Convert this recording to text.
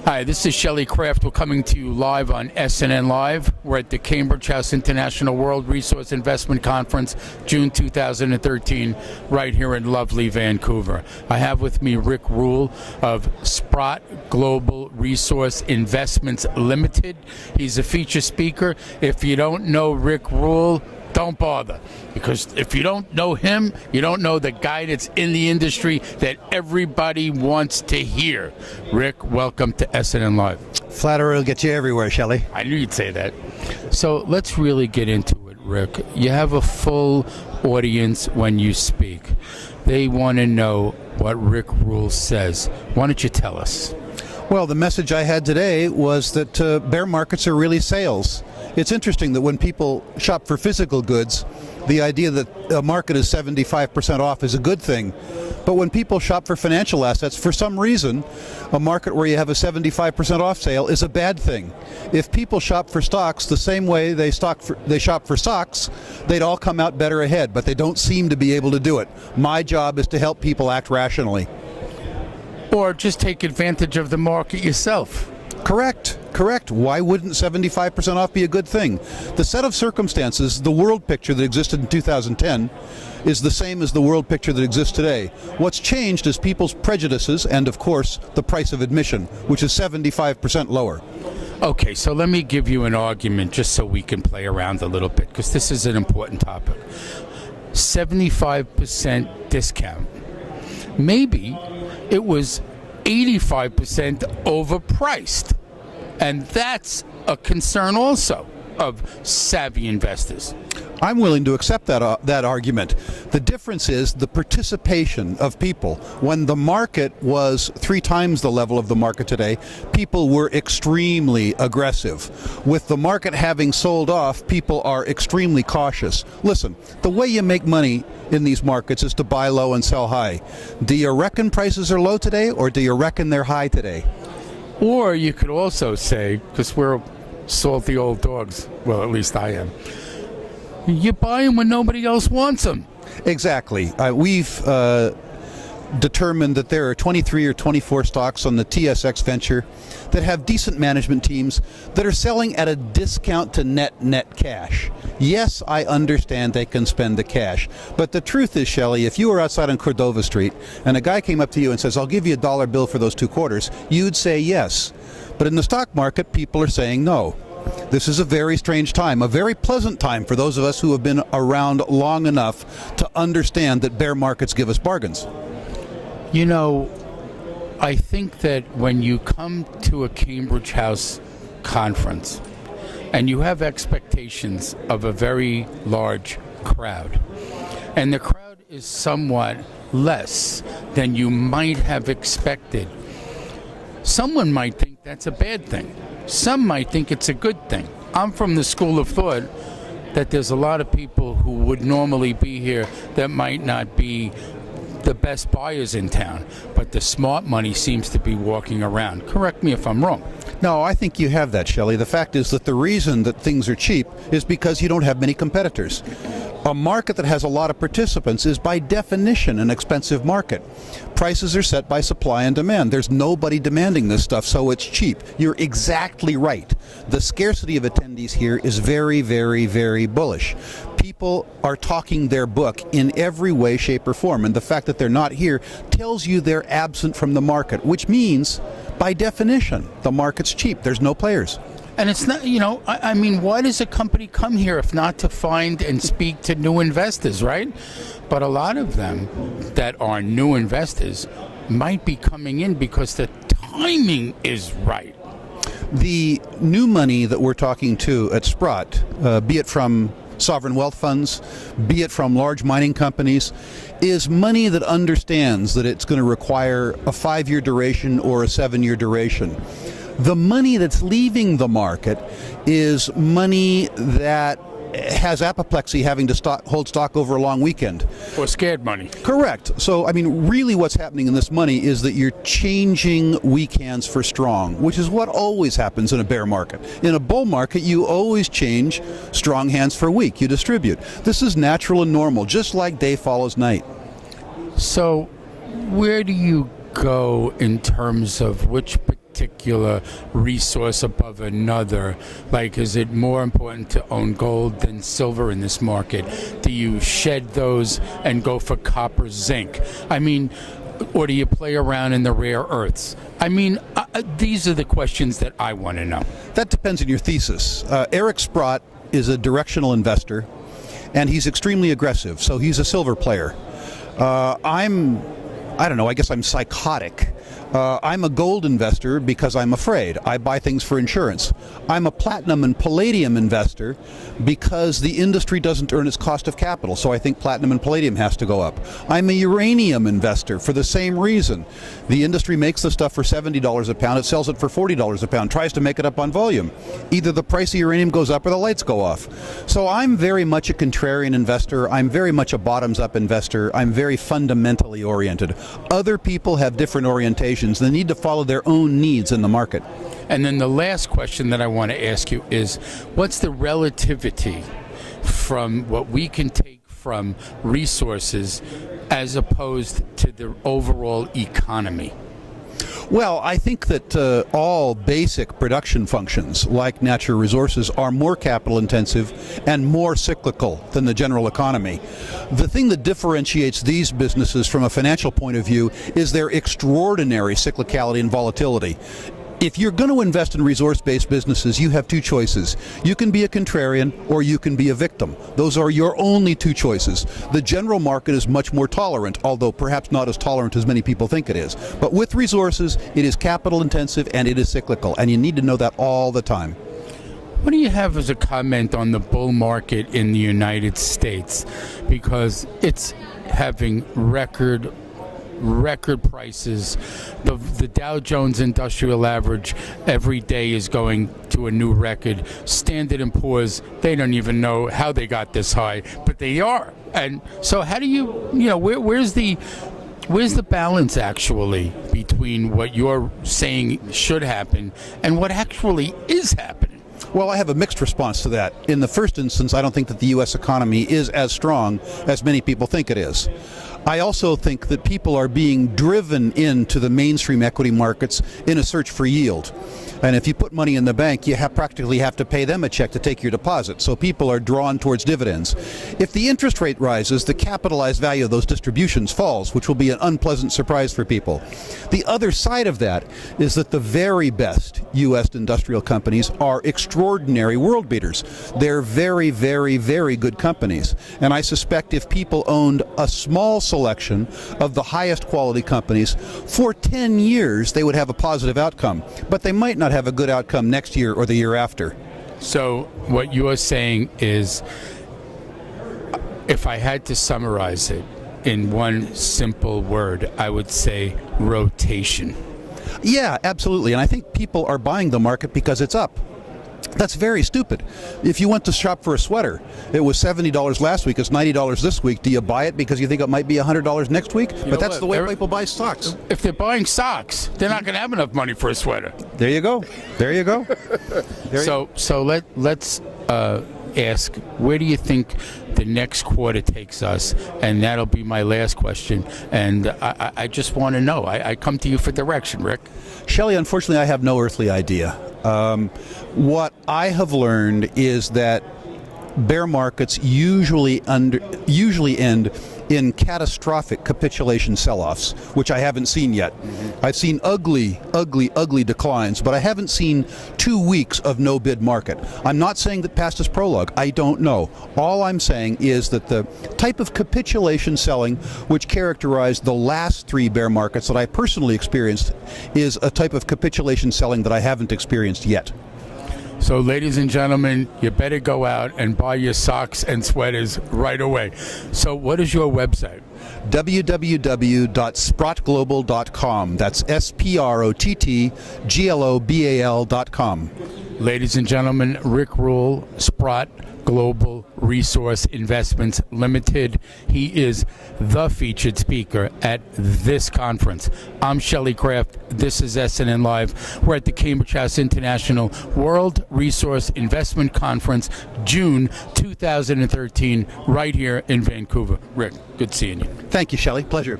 Hi, this is Shelley Kraft. We're coming to you live on SNN Live. We're at the Cambridge House International World Resource Investment Conference, June 2013, right here in lovely Vancouver. I have with me Rick Rule of Sprott Global Resource Investments Limited. He's a feature speaker. If you don't know Rick Rule, don't bother, because if you don't know him, you don't know the guy that's in the industry that everybody wants to hear. Rick, welcome to SNN Live. Flattery will get you everywhere, Shelley. I knew you'd say that. So let's really get into it, Rick. You have a full audience when you speak. They want to know what Rick Rule says. Why don't you tell us? Well, the message I had today was that bear markets are really sales. It's interesting that when people shop for physical goods, the idea that a market is 75% off is a good thing. But when people shop for financial assets, for some reason, a market where you have a 75% off sale is a bad thing. If people shop for stocks the same way they shop for stocks, they'd all come out better ahead, but they don't seem to be able to do it. My job is to help people act rationally. Or just take advantage of the market yourself. Correct. Why wouldn't 75% off be a good thing? The set of circumstances, the world picture that existed in 2010, is the same as the world picture that exists today. What's changed is people's prejudices and, of course, the price of admission, which is 75% lower. Okay, so let me give you an argument just so we can play around a little bit, because this is an important topic. 75% discount. Maybe it was 85% overpriced. And that's a concern also of savvy investors. I'm willing to accept that argument. The difference is the participation of people. When the market was 3 times the level of the market today, people were extremely aggressive. With the market having sold off, people are extremely cautious. Listen, the way you make money in these markets is to buy low and sell high. Do you reckon prices are low today, or do you reckon they're high today? Or you could also say, because we're salty old dogs, well, at least I am, you buy them when nobody else wants them. Exactly. We've determined that there are 23 or 24 stocks on the TSX Venture that have decent management teams that are selling at a discount to net cash. Yes, I understand they can spend the cash, but the truth is, Shelley, if you were outside on Cordova Street and a guy came up to you and says, I'll give you $1 bill for those 2 quarters, you'd say yes. But in the stock market, people are saying no. This is a very strange time, a very pleasant time for those of us who have been around long enough to understand that bear markets give us bargains. You know, I think that when you come to a Cambridge House conference and you have expectations of a very large crowd, and the crowd is somewhat less than you might have expected, someone might think that's a bad thing. Some might think it's a good thing. I'm from the school of thought that there's a lot of people who would normally be here that might not be the best buyers in town, but the smart money seems to be walking around. Correct me if I'm wrong. No, I think you have that, Shelley. The fact is that the reason that things are cheap is because you don't have many competitors. A market that has a lot of participants is by definition an expensive market. Prices are set by supply and demand. There's nobody demanding this stuff, so it's cheap. You're exactly right. The scarcity of attendees here is very, very, very bullish. People are talking their book in every way, shape, or form, and the fact that they're not here tells you they're absent from the market, which means, by definition, the market's cheap. There's no players. And it's not, I mean, why does a company come here if not to find and speak to new investors, right? But a lot of them that are new investors might be coming in because the timing is right. The new money that we're talking to at Sprott, be it from sovereign wealth funds, be it from large mining companies, is money that understands that it's going to require a 5-year duration or a 7-year duration. The money that's leaving the market is money that has apoplexy having to hold stock over a long weekend. Or scared money. Correct. So, I mean, really what's happening in this money is that you're changing weak hands for strong, which is what always happens in a bear market. In a bull market, you always change strong hands for weak. You distribute. This is natural and normal, just like day follows night. So, where do you go in terms of which particular resource above another? Like, is it more important to own gold than silver in this market? Do you shed those and go for copper, zinc? I mean, or do you play around in the rare earths? I mean, these are the questions that I want to know. That depends on your thesis. Eric Sprott is a directional investor, and he's extremely aggressive, so he's a silver player. I don't know, I guess I'm psychotic. I'm a gold investor because I'm afraid. I buy things for insurance. I'm a platinum and palladium investor because the industry doesn't earn its cost of capital, so I think platinum and palladium has to go up. I'm a uranium investor for the same reason. The industry makes the stuff for $70 a pound, it sells it for $40 a pound, tries to make it up on volume. Either the price of uranium goes up or the lights go off. So I'm very much a contrarian investor. I'm very much a bottoms-up investor. I'm very fundamentally oriented. Other people have different orientations. They need to follow their own needs in the market. And then the last question that I want to ask you is, what's the relativity from what we can take from resources as opposed to the overall economy? Well, I think that all basic production functions, like natural resources, are more capital intensive and more cyclical than the general economy. The thing that differentiates these businesses from a financial point of view is their extraordinary cyclicality and volatility. If you're going to invest in resource-based businesses, you have two choices. You can be a contrarian or you can be a victim. Those are your only two choices. The general market is much more tolerant, although perhaps not as tolerant as many people think it is. But with resources, it is capital intensive and it is cyclical, and you need to know that all the time. What do you have as a comment on the bull market in the United States? Because it's having record prices. The Dow Jones Industrial Average every day is going to a new record. Standard & Poor's, they don't even know how they got this high, but they are. And so how do where's the balance actually between what you're saying should happen and what actually is happening? Well, I have a mixed response to that. In the first instance, I don't think that the U.S. economy is as strong as many people think it is. I also think that people are being driven into the mainstream equity markets in a search for yield. And if you put money in the bank, you practically have to pay them a check to take your deposit. So people are drawn towards dividends. If the interest rate rises, the capitalized value of those distributions falls, which will be an unpleasant surprise for people. The other side of that is that the very best U.S. industrial companies are extraordinary world beaters. They're very, very, very good companies. And I suspect if people owned a small selection of the highest quality companies, for 10 years they would have a positive outcome. But they might not have a good outcome next year or the year after. So what you are saying is, if I had to summarize it in one simple word, I would say rotation. Yeah, absolutely. And I think people are buying the market because it's up. That's very stupid. If you went to shop for a sweater, it was $70 last week, it's $90 this week. Do you buy it because you think it might be $100 next week? But that's the way people buy stocks. If they're buying stocks, they're not going to have enough money for a sweater. There you go. There you go. So let's ask, where do you think the next quarter takes us? And that'll be my last question. And I just want to know. I come to you for direction, Rick. Shelley, unfortunately, I have no earthly idea. What I have learned is that bear markets usually end in catastrophic capitulation sell-offs, which I haven't seen yet. I've seen ugly declines, but I haven't seen 2 weeks of no bid market. I'm not saying that past is prologue. I don't know. All I'm saying is that the type of capitulation selling which characterized the last 3 bear markets that I personally experienced is a type of capitulation selling that I haven't experienced yet. So, ladies and gentlemen, you better go out and buy your socks and sweaters right away. So, what is your website? www.sprottglobal.com. That's SPROTTGLOBAL.com. Ladies and gentlemen, Rick Rule, Sprott Global Resource Investments Limited. He is the featured speaker at this conference. I'm Shelley Kraft. This is SNN Live. We're at the Cambridge House International World Resource Investment Conference, June 2013, right here in Vancouver. Rick, good seeing you. Thank you, Shelley. Pleasure.